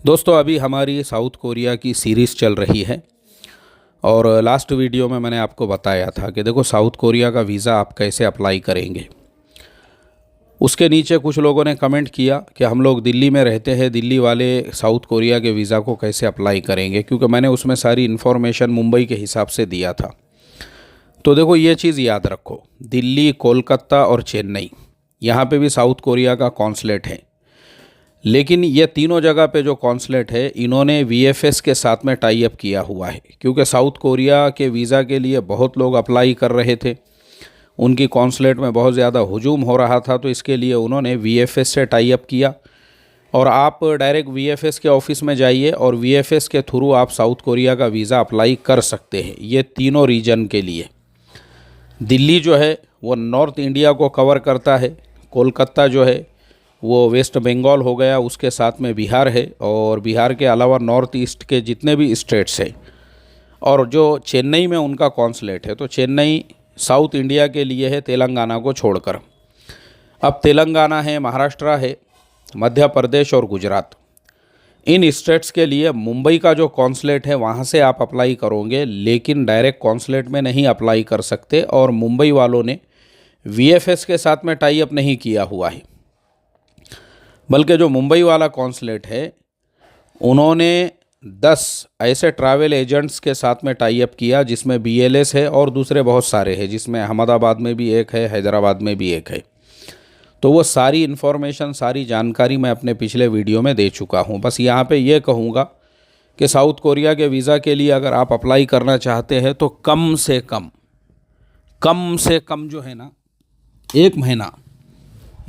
दोस्तों अभी हमारी साउथ कोरिया की सीरीज़ चल रही है और लास्ट वीडियो में मैंने आपको बताया था कि देखो साउथ कोरिया का वीज़ा आप कैसे अप्लाई करेंगे। उसके नीचे कुछ लोगों ने कमेंट किया कि हम लोग दिल्ली में रहते हैं, दिल्ली वाले साउथ कोरिया के वीज़ा को कैसे अप्लाई करेंगे, क्योंकि मैंने उसमें सारी इन्फॉर्मेशन मुंबई के हिसाब से दिया था। तो देखो ये चीज़ याद रखो, दिल्ली, कोलकाता और चेन्नई, यहाँ पे भी साउथ कोरिया का कॉन्सुलेट है। लेकिन ये तीनों जगह पे जो कॉन्सुलेट है, इन्होंने वीएफएस के साथ में टाई अप किया हुआ है, क्योंकि साउथ कोरिया के वीज़ा के लिए बहुत लोग अप्लाई कर रहे थे, उनकी कॉन्सुलेट में बहुत ज़्यादा हुजूम हो रहा था, तो इसके लिए उन्होंने वीएफएस से टाई अप किया। और आप डायरेक्ट वीएफएस के ऑफिस में जाइए और वीएफएस के थ्रू आप साउथ कोरिया का वीज़ा अप्लाई कर सकते हैं। ये तीनों रीजन के लिए, दिल्ली जो है वो नॉर्थ इंडिया को कवर करता है, कोलकाता जो है वो वेस्ट बंगाल हो गया, उसके साथ में बिहार है, और बिहार के अलावा नॉर्थ ईस्ट के जितने भी स्टेट्स हैं। और जो चेन्नई में उनका कॉन्सुलेट है, तो चेन्नई साउथ इंडिया के लिए है, तेलंगाना को छोड़कर। अब तेलंगाना है, महाराष्ट्र है, मध्य प्रदेश और गुजरात, इन स्टेट्स के लिए मुंबई का जो कॉन्सुलेट है वहाँ से आप अप्लाई करोगे, लेकिन डायरेक्ट कॉन्सुलेट में नहीं अप्लाई कर सकते। और मुंबई वालों ने वीएफएस के साथ में टाई अप नहीं किया हुआ है, बल्कि जो मुंबई वाला कॉन्सुलेट है उन्होंने 10 ऐसे ट्रैवल एजेंट्स के साथ में टाई अप किया, जिसमें बीएलएस है और दूसरे बहुत सारे हैं, जिसमें अहमदाबाद में भी एक है, हैदराबाद में भी एक है। तो वो सारी इन्फॉर्मेशन, सारी जानकारी मैं अपने पिछले वीडियो में दे चुका हूँ। बस यहाँ पे ये कहूँगा कि साउथ कोरिया के वीज़ा के लिए अगर आप अप्लाई करना चाहते हैं तो कम से कम जो है ना, 1 महीना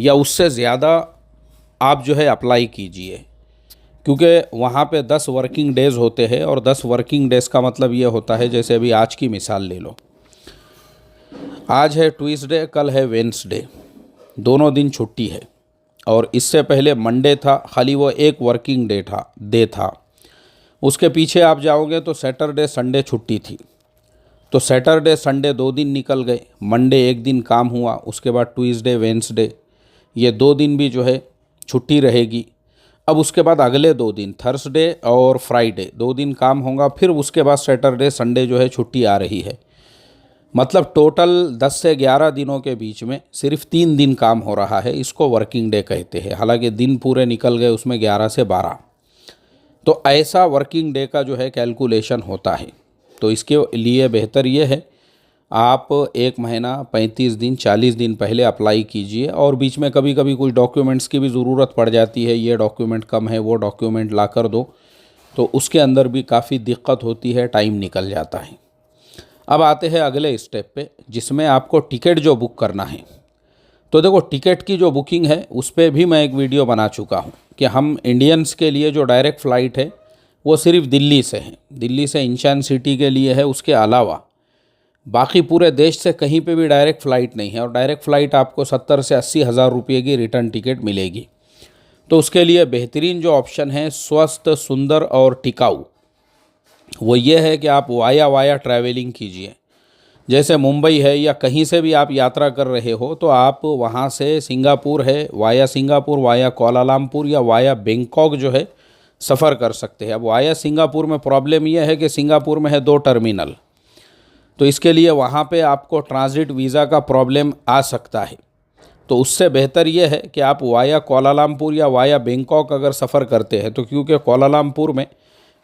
या उससे ज़्यादा आप जो है अप्लाई कीजिए, क्योंकि वहाँ पे 10 वर्किंग डेज़ होते हैं। और 10 वर्किंग डेज़ का मतलब ये होता है, जैसे अभी आज की मिसाल ले लो, आज है ट्यूसडे, कल है वेडनेसडे, दोनों दिन छुट्टी है। और इससे पहले मंडे था, खाली वो एक वर्किंग डे था। उसके पीछे आप जाओगे तो सैटरडे संडे छुट्टी थी, तो सैटरडे संडे 2 दिन निकल गए, मंडे 1 दिन काम हुआ, उसके बाद ट्यूसडे वेडनेसडे, ये 2 दिन भी जो है छुट्टी रहेगी। अब उसके बाद अगले 2 दिन थर्सडे और फ्राइडे 2 दिन काम होगा, फिर उसके बाद सैटरडे संडे जो है छुट्टी आ रही है। मतलब टोटल 10 से 11 दिनों के बीच में सिर्फ 3 दिन काम हो रहा है, इसको वर्किंग डे कहते हैं। हालांकि दिन पूरे निकल गए उसमें 11 से 12, तो ऐसा वर्किंग डे का जो है कैलकुलेशन होता है। तो इसके लिए बेहतर ये है आप 1 महीना 35 दिन 40 दिन पहले अप्लाई कीजिए। और बीच में कभी कभी कुछ डॉक्यूमेंट्स की भी ज़रूरत पड़ जाती है, ये डॉक्यूमेंट कम है, वो डॉक्यूमेंट ला कर दो, तो उसके अंदर भी काफ़ी दिक्कत होती है, टाइम निकल जाता है। अब आते हैं अगले स्टेप पे, जिसमें आपको टिकट जो बुक करना है। तो देखो टिकट की जो बुकिंग है उस पर भी मैं एक वीडियो बना चुका हूँ कि हम इंडियंस के लिए जो डायरेक्ट फ़्लाइट है वो सिर्फ दिल्ली से है, दिल्ली से इंचन सिटी के लिए है। उसके अलावा बाकी पूरे देश से कहीं पे भी डायरेक्ट फ़्लाइट नहीं है, और डायरेक्ट फ़्लाइट आपको 70 से 80 हज़ार रुपये की रिटर्न टिकट मिलेगी। तो उसके लिए बेहतरीन जो ऑप्शन है, स्वस्थ, सुंदर और टिकाऊ, वो ये है कि आप वाया ट्रैवलिंग कीजिए। जैसे मुंबई है या कहीं से भी आप यात्रा कर रहे हो, तो आप वहाँ से सिंगापुर है, वाया सिंगापुर, वाया कोलालमपुर या वाया बैंकॉक जो है सफ़र कर सकते हैं। अब वाया सिंगापुर में प्रॉब्लम यह है कि सिंगापुर में है 2 टर्मिनल, तो इसके लिए वहाँ पे आपको ट्रांजिट वीज़ा का प्रॉब्लम आ सकता है। तो उससे बेहतर ये है कि आप वाया कोलालमपुर या वाया बैंकॉक अगर सफ़र करते हैं, तो क्योंकि कोलालमपुर में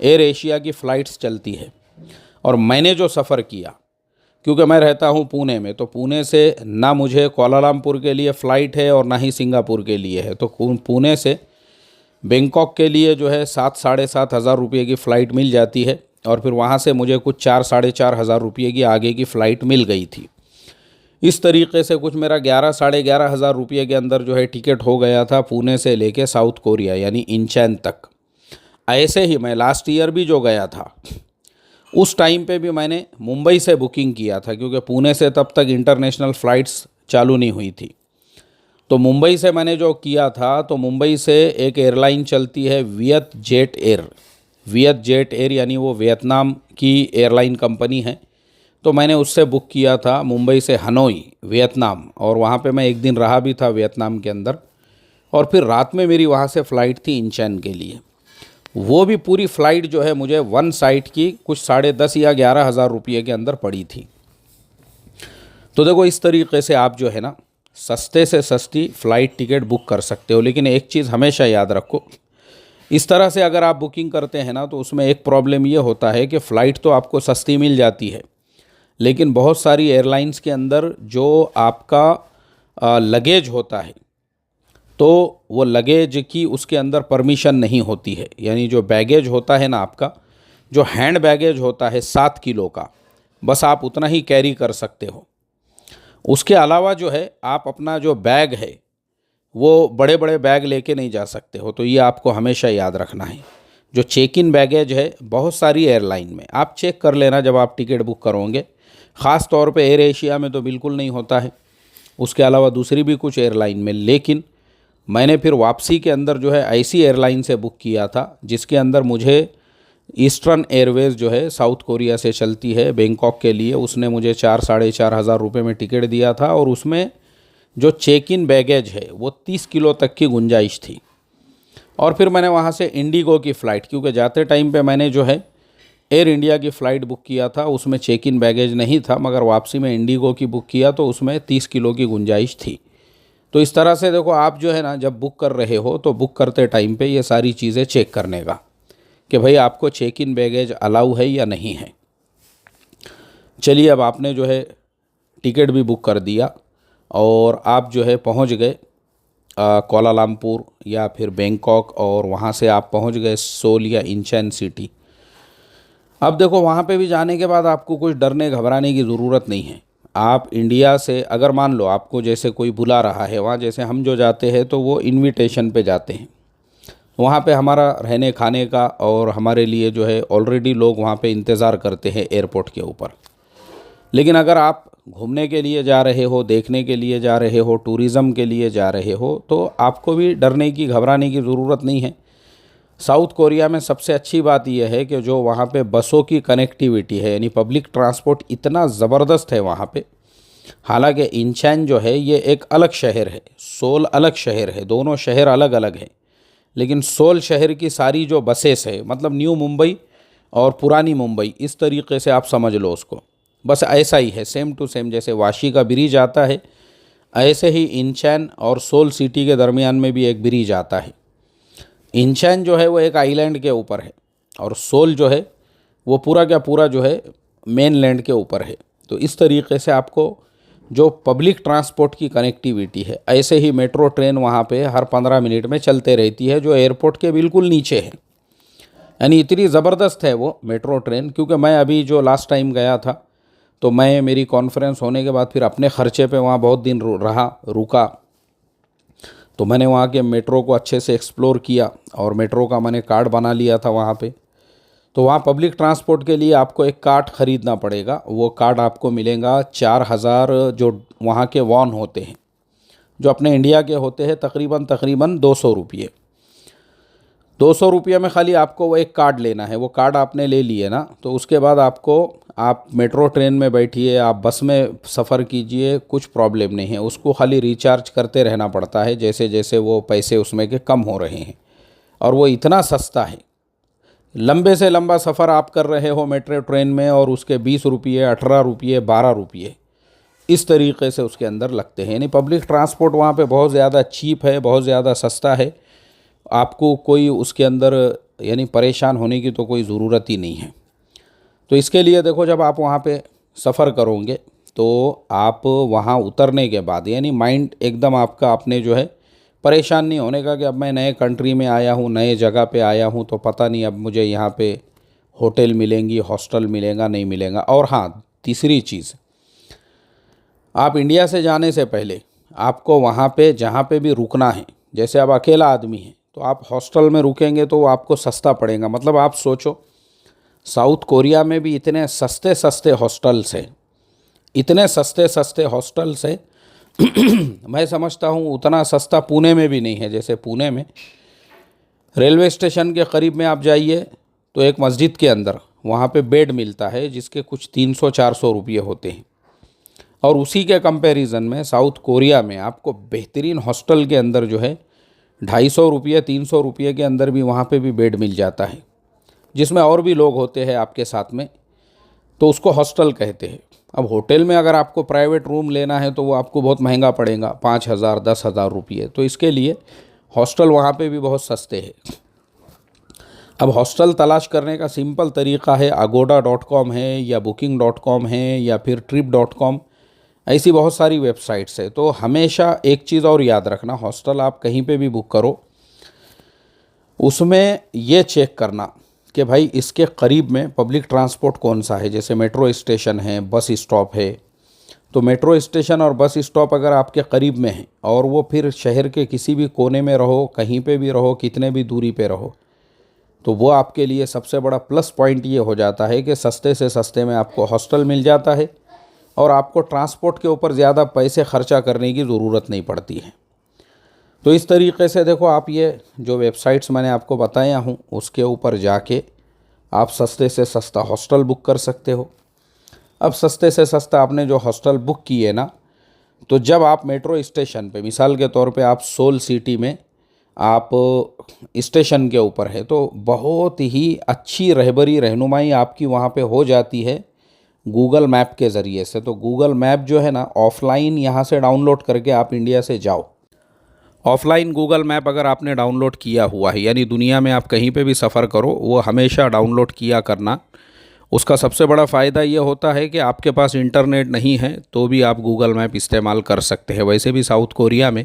एयर एशिया की फ़्लाइट्स चलती है। और मैंने जो सफ़र किया, क्योंकि मैं रहता हूँ पुणे में, तो पुणे से ना मुझे कोलालमपुर के लिए फ़्लाइट है और ना ही सिंगापुर के लिए है, तो पुणे से बैंकॉक के लिए जो है 7 साढ़े 7 हज़ार रुपये की फ़्लाइट मिल जाती है। और फिर वहाँ से मुझे कुछ 4 साढ़े 4 हज़ार रुपये की आगे की फ़्लाइट मिल गई थी। इस तरीके से कुछ मेरा 11 साढ़े 11 हज़ार रुपये के अंदर जो है टिकट हो गया था, पुणे से लेके साउथ कोरिया यानी इंचन तक। ऐसे ही मैं लास्ट ईयर भी जो गया था, उस टाइम पे भी मैंने मुंबई से बुकिंग किया था, क्योंकि पुणे से तब तक इंटरनेशनल फ़्लाइट्स चालू नहीं हुई थी। तो मुंबई से मैंने जो किया था, तो मुंबई से एक एयरलाइन चलती है वियत जेट एयर, यानी वो वियतनाम की एयरलाइन कंपनी है। तो मैंने उससे बुक किया था मुंबई से हनोई वियतनाम, और वहाँ पे मैं 1 दिन रहा भी था वियतनाम के अंदर। और फिर रात में मेरी वहाँ से फ़्लाइट थी इंचन के लिए। वो भी पूरी फ़्लाइट जो है मुझे वन साइड की कुछ 10,500 या 11,000 रुपये के अंदर पड़ी थी। तो देखो इस तरीके से आप जो है ना सस्ते से सस्ती फ़्लाइट टिकट बुक कर सकते हो। लेकिन एक चीज़ हमेशा याद रखो, इस तरह से अगर आप बुकिंग करते हैं ना तो उसमें एक प्रॉब्लम ये होता है कि फ़्लाइट तो आपको सस्ती मिल जाती है, लेकिन बहुत सारी एयरलाइंस के अंदर जो आपका लगेज होता है तो वो लगेज की उसके अंदर परमिशन नहीं होती है। यानी जो बैगेज होता है ना आपका, जो हैंड बैगेज होता है 7 किलो का, बस आप उतना ही कैरी कर सकते हो। उसके अलावा जो है आप अपना जो बैग है वो बड़े बड़े बैग लेके नहीं जा सकते हो। तो ये आपको हमेशा याद रखना है। जो चेक इन बैगेज है बहुत सारी एयरलाइन में आप चेक कर लेना जब आप टिकट बुक करोगे, ख़ास तौर पे एयर एशिया में तो बिल्कुल नहीं होता है, उसके अलावा दूसरी भी कुछ एयरलाइन में। लेकिन मैंने फिर वापसी के अंदर जो है ऐसी एयरलाइन से बुक किया था जिसके अंदर मुझे ईस्टर्न एयरवेज़ जो है साउथ कोरिया से चलती है बैंकॉक के लिए, उसने मुझे 4-4,500 रुपये में टिकट दिया था और उसमें जो चेक इन बैगेज है वो 30 किलो तक की गुंजाइश थी। और फिर मैंने वहाँ से इंडिगो की फ़्लाइट, क्योंकि जाते टाइम पे मैंने जो है एयर इंडिया की फ़्लाइट बुक किया था, उसमें चेक इन बैगेज नहीं था, मगर वापसी में इंडिगो की बुक किया तो उसमें 30 किलो की गुंजाइश थी। तो इस तरह से देखो आप जो है ना जब बुक कर रहे हो तो बुक करते टाइम पे ये सारी चीज़ें चेक करने का कि भाई आपको चेक इन बैगेज अलाउ है या नहीं है। चलिए, अब आपने जो है टिकट भी बुक कर दिया और आप जो है पहुंच गए कोलालमपुर या फिर बैंकॉक, और वहां से आप पहुंच गए सोल या इंचेन सिटी। अब देखो वहाँ पे भी जाने के बाद आपको कुछ डरने घबराने की ज़रूरत नहीं है। आप इंडिया से अगर मान लो आपको जैसे कोई बुला रहा है वहाँ, जैसे हम जो जाते हैं तो वो इनविटेशन पे जाते हैं, वहाँ पे हमारा रहने खाने का और हमारे लिए जो है ऑलरेडी लोग वहाँ पे इंतज़ार करते हैं एयरपोर्ट के ऊपर। लेकिन अगर आप घूमने के लिए जा रहे हो, देखने के लिए जा रहे हो, टूरिज़्म के लिए जा रहे हो, तो आपको भी डरने की घबराने की ज़रूरत नहीं है। साउथ कोरिया में सबसे अच्छी बात यह है कि जो वहाँ पे बसों की कनेक्टिविटी है, यानी पब्लिक ट्रांसपोर्ट इतना ज़बरदस्त है वहाँ पे। हालांकि इंचेन जो है ये एक अलग शहर है, सोल अलग शहर है, दोनों शहर अलग अलग हैं। लेकिन सोल शहर की सारी जो बसेस है, मतलब न्यू मुंबई और पुरानी मुंबई, इस तरीके से आप समझ लो उसको, बस ऐसा ही है, सेम टू सेम। जैसे वाशी का ब्रिज आता है ऐसे ही इंचेन और सोल सिटी के दरमियान में भी एक ब्रिज आता है। इंचेन जो है वो एक आइलैंड के ऊपर है और सोल जो है वो पूरा क्या पूरा जो है मेन लैंड के ऊपर है। तो इस तरीके से आपको जो पब्लिक ट्रांसपोर्ट की कनेक्टिविटी है, ऐसे ही मेट्रो ट्रेन वहाँ पे हर 15 मिनट में चलते रहती है, जो एयरपोर्ट के बिल्कुल नीचे है। यानी इतनी ज़बरदस्त है वो मेट्रो ट्रेन। क्योंकि मैं अभी जो लास्ट टाइम गया था तो मैं, मेरी कॉन्फ्रेंस होने के बाद फिर अपने ख़र्चे पे वहाँ बहुत दिन रुका, तो मैंने वहाँ के मेट्रो को अच्छे से एक्सप्लोर किया और मेट्रो का मैंने कार्ड बना लिया था वहाँ पे। तो वहाँ पब्लिक ट्रांसपोर्ट के लिए आपको एक कार्ड ख़रीदना पड़ेगा। वो कार्ड आपको मिलेगा 4,000, जो वहाँ के वॉन होते हैं, जो अपने इंडिया के होते हैं तकरीबन 200 रुपये। 200 रुपये में खाली आपको वो एक कार्ड लेना है। वो कार्ड आपने ले लिए ना, तो उसके बाद आप मेट्रो ट्रेन में बैठिए, आप बस में सफ़र कीजिए, कुछ प्रॉब्लम नहीं है। उसको खाली रिचार्ज करते रहना पड़ता है जैसे जैसे वो पैसे उसमें के कम हो रहे हैं। और वो इतना सस्ता है, लंबे से लंबा सफ़र आप कर रहे हो मेट्रो ट्रेन में और उसके 20 रुपये, 18 रुपये, 12 रुपये इस तरीके से उसके अंदर लगते हैं। यानी पब्लिक ट्रांसपोर्ट वहाँ पे बहुत ज़्यादा चीप है, बहुत ज़्यादा सस्ता है। आपको कोई उसके अंदर यानी परेशान होने की तो कोई ज़रूरत ही नहीं है। तो इसके लिए देखो, जब आप वहाँ पे सफ़र करोगे तो आप वहाँ उतरने के बाद यानी माइंड एकदम आपका, आपने जो है परेशान नहीं होने का कि अब मैं नए कंट्री में आया हूँ, नए जगह पे आया हूँ, तो पता नहीं अब मुझे यहाँ पे होटल मिलेंगी, हॉस्टल मिलेगा, नहीं मिलेगा। और हाँ, तीसरी चीज़, आप इंडिया से जाने से पहले आपको वहाँ पे जहाँ पे भी रुकना है, जैसे अब अकेला आदमी है तो आप हॉस्टल में रुकेंगे तो वो आपको सस्ता पड़ेगा। मतलब आप सोचो, साउथ कोरिया में भी इतने सस्ते सस्ते हॉस्टल्स हैं, इतने सस्ते सस्ते हॉस्टल्स हैं मैं समझता हूँ उतना सस्ता पुणे में भी नहीं है। जैसे पुणे में रेलवे स्टेशन के करीब में आप जाइए तो एक मस्जिद के अंदर वहाँ पे बेड मिलता है जिसके कुछ 300-400 रुपये होते हैं। और उसी के कंपैरिजन में साउथ कोरिया में आपको बेहतरीन हॉस्टल के अंदर जो है ₹250 ₹300 के अंदर भी वहाँ पे भी बेड मिल जाता है, जिसमें और भी लोग होते हैं आपके साथ में, तो उसको हॉस्टल कहते हैं। अब होटल में अगर आपको प्राइवेट रूम लेना है तो वो आपको बहुत महंगा पड़ेगा, 5,000 10,000 रुपये। तो इसके लिए हॉस्टल वहाँ पे भी बहुत सस्ते हैं। अब हॉस्टल तलाश करने का सिंपल तरीका है, agoda.com है या booking.com है या फिर trip.com, ऐसी बहुत सारी वेबसाइट्स है। तो हमेशा एक चीज़ और याद रखना, हॉस्टल आप कहीं पे भी बुक करो, उसमें ये चेक करना कि भाई इसके करीब में पब्लिक ट्रांसपोर्ट कौन सा है। जैसे मेट्रो स्टेशन है, बस स्टॉप है, तो मेट्रो स्टेशन और बस स्टॉप अगर आपके करीब में है और वो फिर शहर के किसी भी कोने में रहो, कहीं पे भी रहो, कितने भी दूरी पे रहो, तो वो आपके लिए सबसे बड़ा प्लस पॉइंट ये हो जाता है कि सस्ते से सस्ते में आपको हॉस्टल मिल जाता है और आपको ट्रांसपोर्ट के ऊपर ज़्यादा पैसे खर्चा करने की ज़रूरत नहीं पड़ती है। तो इस तरीके से देखो, आप ये जो वेबसाइट्स मैंने आपको बताया हूँ उसके ऊपर जाके आप सस्ते से सस्ता हॉस्टल बुक कर सकते हो। अब सस्ते से सस्ता आपने जो हॉस्टल बुक किए ना, तो जब आप मेट्रो स्टेशन पे, मिसाल के तौर पे आप सोल सिटी में आप स्टेशन के ऊपर है, तो बहुत ही अच्छी रहबरी रहनुमाई आपकी वहाँ पे हो जाती है गूगल मैप के ज़रिए से। तो गूगल मैप जो है ना, ऑफ़लाइन यहाँ से डाउनलोड करके आप इंडिया से जाओ। ऑफ़लाइन गूगल मैप अगर आपने डाउनलोड किया हुआ है, यानी दुनिया में आप कहीं पे भी सफ़र करो, वो हमेशा डाउनलोड किया करना। उसका सबसे बड़ा फ़ायदा ये होता है कि आपके पास इंटरनेट नहीं है तो भी आप गूगल मैप इस्तेमाल कर सकते हैं। वैसे भी साउथ कोरिया में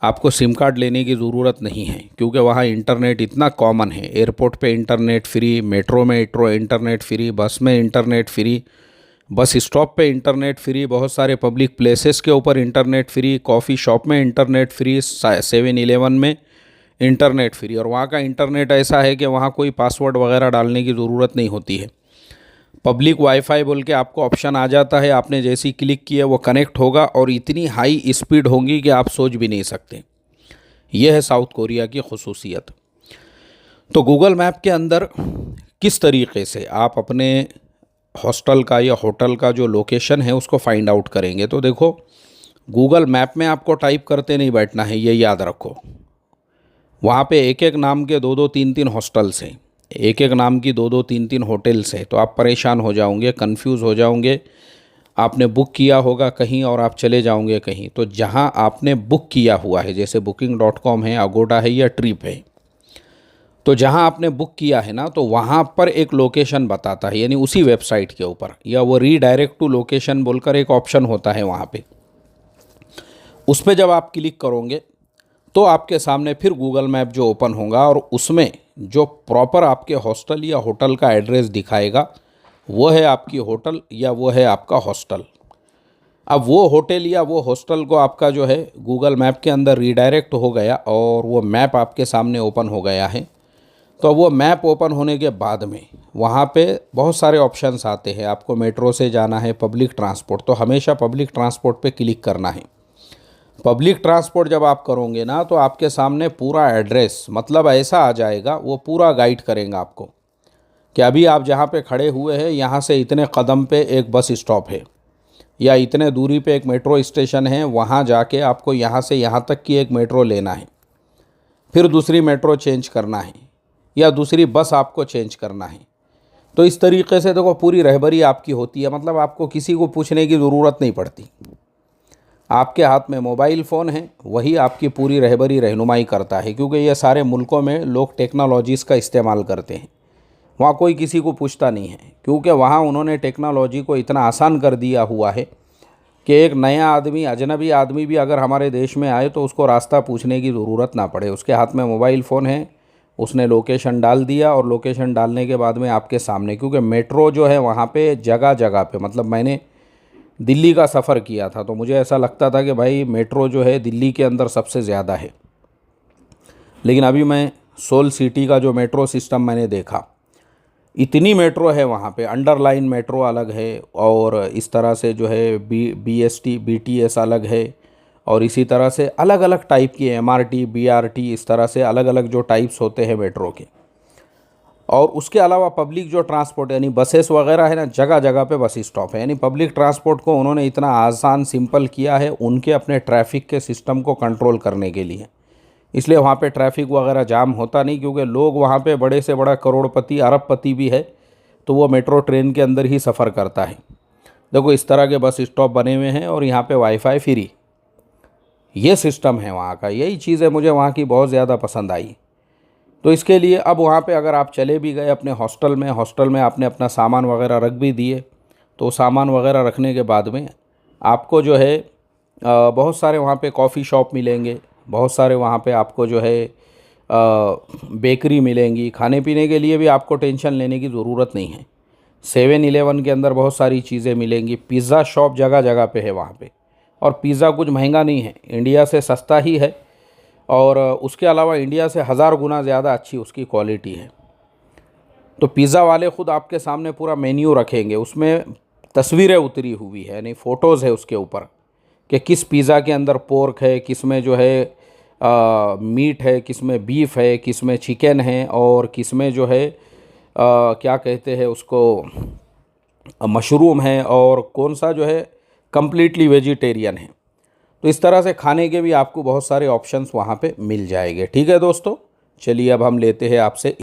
आपको सिम कार्ड लेने की ज़रूरत नहीं है, क्योंकि वहाँ इंटरनेट इतना कॉमन है। एयरपोर्ट पे इंटरनेट फ्री, मेट्रो में इंटरनेट फ्री, बस में इंटरनेट फ्री, बस स्टॉप पे इंटरनेट फ्री, बहुत सारे पब्लिक प्लेसेस के ऊपर इंटरनेट फ्री, कॉफ़ी शॉप में इंटरनेट फ्री, 7-11 में इंटरनेट फ्री। और वहाँ का इंटरनेट ऐसा है कि वहाँ कोई पासवर्ड वगैरह डालने की ज़रूरत नहीं होती है। पब्लिक वाईफाई बोल के आपको ऑप्शन आ जाता है, आपने जैसे ही क्लिक किया वो कनेक्ट होगा और इतनी हाई स्पीड होगी कि आप सोच भी नहीं सकते। यह है साउथ कोरिया की खसूसियत। तो गूगल मैप के अंदर किस तरीके से आप अपने हॉस्टल का या होटल का जो लोकेशन है उसको फाइंड आउट करेंगे, तो देखो, गूगल मैप में आपको टाइप करते नहीं बैठना है, ये याद रखो। वहाँ पे एक एक नाम के 2-2 3-3 हॉस्टल्स हैं, एक एक नाम की 2-2 3-3 होटल्स हैं। तो आप परेशान हो जाओगे, कंफ्यूज हो जाओगे। आपने बुक किया होगा कहीं और आप चले जाओगे कहीं। तो जहाँ आपने बुक किया हुआ है, जैसे booking.com है, agoda है या ट्रिप है, तो जहाँ आपने बुक किया है ना, तो वहाँ पर एक लोकेशन बताता है, यानी उसी वेबसाइट के ऊपर, या वो रीडायरेक्ट टू लोकेशन बोलकर एक ऑप्शन होता है वहाँ पे। उस पर जब आप क्लिक करोगे तो आपके सामने फिर गूगल मैप जो ओपन होगा और उसमें जो प्रॉपर आपके हॉस्टल या होटल का एड्रेस दिखाएगा, वो है आपकी होटल या वो है आपका हॉस्टल। अब वो होटल या वो हॉस्टल को आपका जो है गूगल मैप के अंदर रीडायरेक्ट हो गया और वो मैप आपके सामने ओपन हो गया है। तो वो मैप ओपन होने के बाद में वहाँ पे बहुत सारे ऑप्शंस आते हैं। आपको मेट्रो से जाना है, पब्लिक ट्रांसपोर्ट, तो हमेशा पब्लिक ट्रांसपोर्ट पे क्लिक करना है। पब्लिक ट्रांसपोर्ट जब आप करोगे ना, तो आपके सामने पूरा एड्रेस मतलब ऐसा आ जाएगा, वो पूरा गाइड करेंगे आपको कि अभी आप जहाँ पे खड़े हुए हैं यहाँ से इतने कदम पे एक बस स्टॉप है, या इतने दूरी पे एक मेट्रो स्टेशन है, वहाँ जाके आपको यहाँ से यहाँ तक की एक मेट्रो लेना है, फिर दूसरी मेट्रो चेंज करना है या दूसरी बस आपको चेंज करना है। तो इस तरीके से देखो, पूरी रहबरी आपकी होती है, मतलब आपको किसी को पूछने की ज़रूरत नहीं पड़ती। आपके हाथ में मोबाइल फ़ोन है, वही आपकी पूरी रहबरी रहनुमाई करता है, क्योंकि ये सारे मुल्कों में लोग टेक्नोलॉजीज़ का इस्तेमाल करते हैं। वहाँ कोई किसी को पूछता नहीं है, क्योंकि वहाँ उन्होंने टेक्नोलॉजी को इतना आसान कर दिया हुआ है कि एक नया आदमी, अजनबी आदमी भी अगर हमारे देश में आए तो उसको रास्ता पूछने की ज़रूरत ना पड़े। उसके हाथ में मोबाइल फ़ोन है, उसने लोकेशन डाल दिया और लोकेशन डालने के बाद में आपके सामने, क्योंकि मेट्रो जो है वहाँ पे जगह जगह पे, मतलब मैंने दिल्ली का सफ़र किया था तो मुझे ऐसा लगता था कि भाई मेट्रो जो है दिल्ली के अंदर सबसे ज़्यादा है, लेकिन अभी मैं सोल सिटी का जो मेट्रो सिस्टम मैंने देखा, इतनी मेट्रो है वहाँ पे। अंडरलाइन मेट्रो अलग है और इस तरह से जो है BST BTS अलग है, और इसी तरह से अलग अलग टाइप की MRT BRT, इस तरह से अलग अलग जो टाइप्स होते हैं मेट्रो के। और उसके अलावा पब्लिक जो ट्रांसपोर्ट यानी बसेस वगैरह है ना, जगह जगह पे बस स्टॉप है। यानी पब्लिक ट्रांसपोर्ट को उन्होंने इतना आसान सिंपल किया है उनके अपने ट्रैफिक के सिस्टम को कंट्रोल करने के लिए, इसलिए वहाँ पे ट्रैफिक वगैरह जाम होता नहीं, क्योंकि लोग वहाँ पे बड़े से बड़ा करोड़पति अरबपति भी है तो वो मेट्रो ट्रेन के अंदर ही सफ़र करता है। देखो इस तरह के बस स्टॉप बने हुए हैं और यहाँ पे वाईफाई फ्री, ये सिस्टम है वहाँ का। यही चीज़ें मुझे वहाँ की बहुत ज़्यादा पसंद आई। तो इसके लिए अब वहाँ पे अगर आप चले भी गए अपने हॉस्टल में आपने अपना सामान वगैरह रख भी दिए, तो सामान वगैरह रखने के बाद में आपको जो है बहुत सारे वहाँ पे कॉफ़ी शॉप मिलेंगे, बहुत सारे वहाँ पे आपको जो है बेकरी मिलेंगी। खाने पीने के लिए भी आपको टेंशन लेने की ज़रूरत नहीं है। 7-Eleven के अंदर बहुत सारी चीज़ें मिलेंगी। पिज़्ज़ा शॉप जगह जगह पे है वहाँ पे, और पिज़्ज़ा कुछ महंगा नहीं है, इंडिया से सस्ता ही है, और उसके अलावा इंडिया से 1000 गुना ज़्यादा अच्छी उसकी क्वालिटी है। तो पिज़्ज़ा वाले ख़ुद आपके सामने पूरा मेन्यू रखेंगे, उसमें तस्वीरें उतरी हुई है, यानी फ़ोटोज़ है उसके ऊपर कि किस पिज़्ज़ा के अंदर पोर्क है, किस में जो है मीट है, किस में बीफ है, किस में चिकन है, और किस में जो है क्या कहते हैं उसको मशरूम है, और कौन सा जो है कम्प्लीटली वेजिटेरियन है। तो इस तरह से खाने के भी आपको बहुत सारे ऑप्शंस वहाँ पे मिल जाएंगे। ठीक है दोस्तों, चलिए अब हम लेते हैं आपसे